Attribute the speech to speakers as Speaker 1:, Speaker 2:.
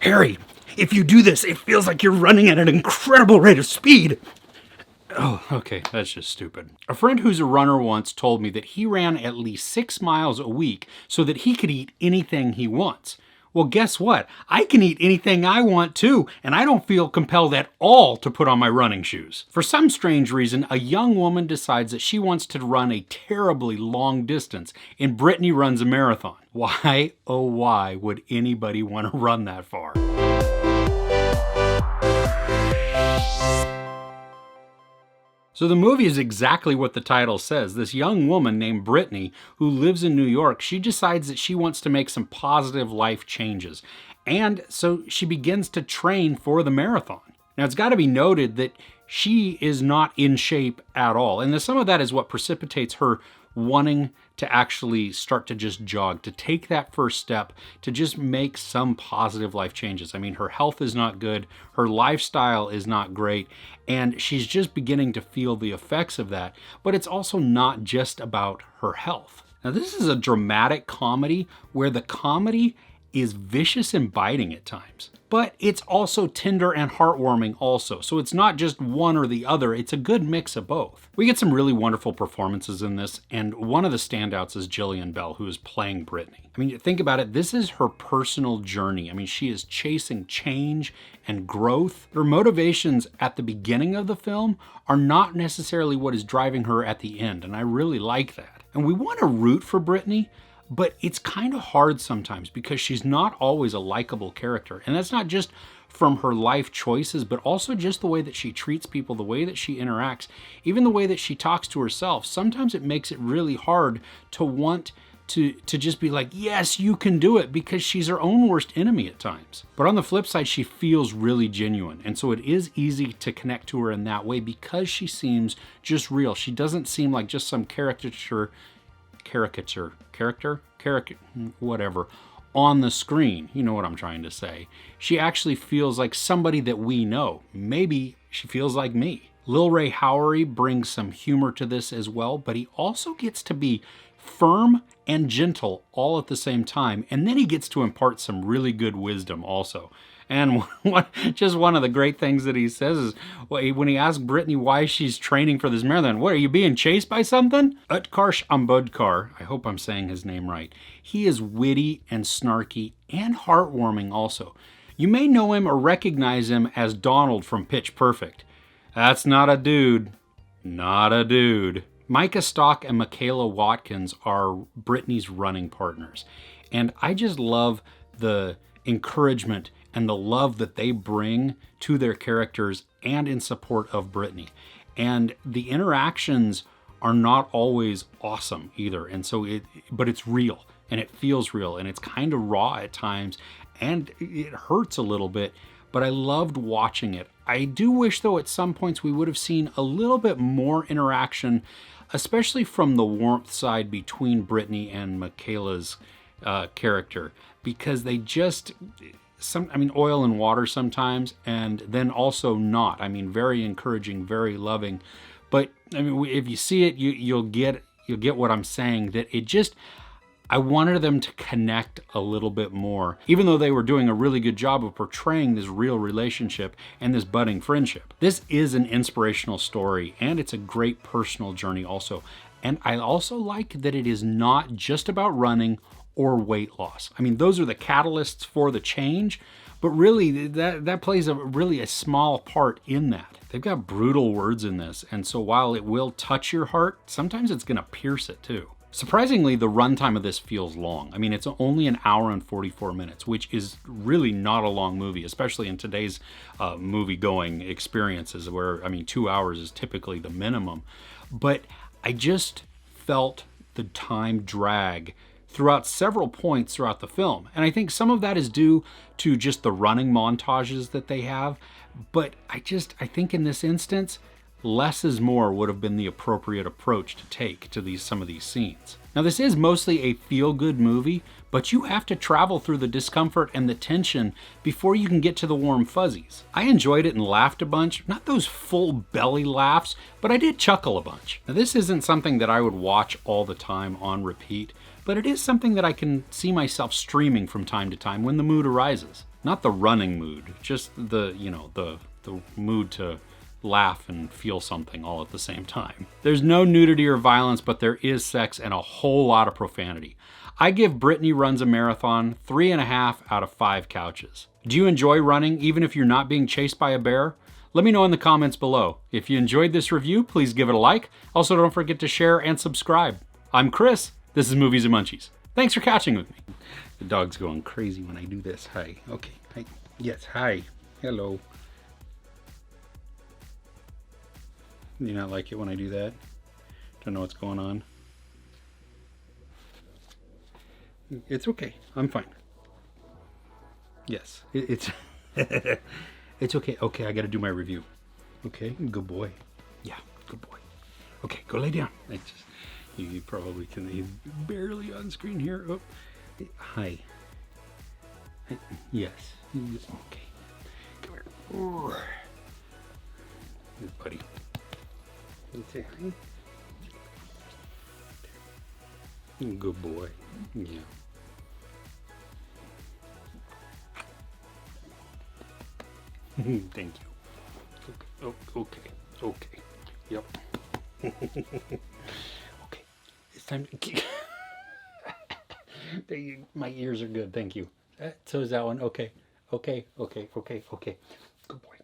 Speaker 1: Harry, if you do this, it feels like you're running at an incredible rate of speed. Oh, okay, that's just stupid. A friend who's a runner once told me that he ran at least 6 miles a week so that he could eat anything he wants. Well, guess what? I can eat anything I want too, and I don't feel compelled at all to put on my running shoes. For some strange reason, a young woman decides that she wants to run a terribly long distance in Brittany Runs A Marathon. Why, oh why, would anybody want to run that far? So the movie is exactly what the title says. This young woman named Brittany, who lives in New York, she decides that she wants to make some positive life changes. And so she begins to train for the marathon. Now it's got to be noted that she is not in shape at all. And some of that is what precipitates her wanting to actually start to just jog, to take that first step, to just make some positive life changes. I mean, her health is not good, her lifestyle is not great, and she's just beginning to feel the effects of that. But it's also not just about her health. Now, this is a dramatic comedy where the comedy is vicious and biting at times, but it's also tender and heartwarming also. So it's not just one or the other, it's a good mix of both. We get some really wonderful performances in this, and one of the standouts is Jillian Bell, who is playing Brittany. I mean, think about it, this is her personal journey. I mean, she is chasing change and growth. Her motivations at the beginning of the film are not necessarily what is driving her at the end, and I really like that. And we want to root for Brittany, but it's kind of hard sometimes because she's not always a likable character. And that's not just from her life choices, but also just the way that she treats people, the way that she interacts, even the way that she talks to herself. Sometimes it makes it really hard to want to just be like, yes, you can do it, because she's her own worst enemy at times. But on the flip side, she feels really genuine. And so it is easy to connect to her in that way because she seems just real. She doesn't seem like just some whatever, on the screen. You know what I'm trying to say. She actually feels like somebody that we know. Maybe she feels like me. Lil Ray Howery brings some humor to this as well, but he also gets to be firm and gentle all at the same time. And then he gets to impart some really good wisdom also. And just one of the great things that he says is when he asks Brittany why she's training for this marathon, what, are you being chased by something? Utkarsh Ambudkar, I hope I'm saying his name right. He is witty and snarky and heartwarming also. You may know him or recognize him as Donald from Pitch Perfect. That's not a dude. Not a dude. Micah Stock and Michaela Watkins are Brittany's running partners. And I just love the encouragement and the love that they bring to their characters and in support of Brittany. And the interactions are not always awesome either. And so but it's real and it feels real and it's kind of raw at times and it hurts a little bit, but I loved watching it. I do wish though at some points we would have seen a little bit more interaction, especially from the warmth side between Brittany and Michaela's character, because they just, oil and water sometimes, and then also not. I mean, very encouraging, very loving. But I mean, if you see it, you'll get what I'm saying. That it just, I wanted them to connect a little bit more, even though they were doing a really good job of portraying this real relationship and this budding friendship. This is an inspirational story, and it's a great personal journey also. And I also like that it is not just about running or weight loss. I mean, those are the catalysts for the change, but really that plays a small part in that. They've got brutal words in this, and so while it will touch your heart, sometimes it's gonna pierce it too. Surprisingly, the runtime of this feels long. I mean, it's only an hour and 44 minutes, which is really not a long movie, especially in today's movie-going experiences where, 2 hours is typically the minimum. But I just felt the time drag throughout several points throughout the film. And I think some of that is due to just the running montages that they have. But I think in this instance, less is more would have been the appropriate approach to take to some of these scenes. Now, this is mostly a feel-good movie, but you have to travel through the discomfort and the tension before you can get to the warm fuzzies. I enjoyed it and laughed a bunch. Not those full belly laughs, but I did chuckle a bunch. Now, this isn't something that I would watch all the time on repeat, but it is something that I can see myself streaming from time to time when the mood arises. Not the running mood, just the, you know, the mood to laugh and feel something all at the same time. There's no nudity or violence, but there is sex and a whole lot of profanity. I give Brittany Runs a Marathon 3.5 out of 5 couches. Do you enjoy running even if you're not being chased by a bear? Let me know in the comments below. If you enjoyed this review, please give it a like. Also, don't forget to share and subscribe. I'm Chris. This is Movies and Munchies. Thanks for catching with me. The dog's going crazy when I do this. Hi. Okay. Hi. Yes. Hi. Hello. Do you not like it when I do that? Don't know what's going on. It's okay. I'm fine. Yes. It's it's okay. Okay, I got to do my review. Okay. Good boy. Yeah. Good boy. Okay. Go lay down. You probably can. He's barely on screen here. Oh. Hi. Yes. Okay. Come here. Good buddy. Say hi. Good boy. Yeah. Thank you. Okay. Oh, okay. Okay. Yep. Okay. It's time to. My ears are good. Thank you. So is that one. Okay. Okay. Okay. Okay. Okay. Good boy.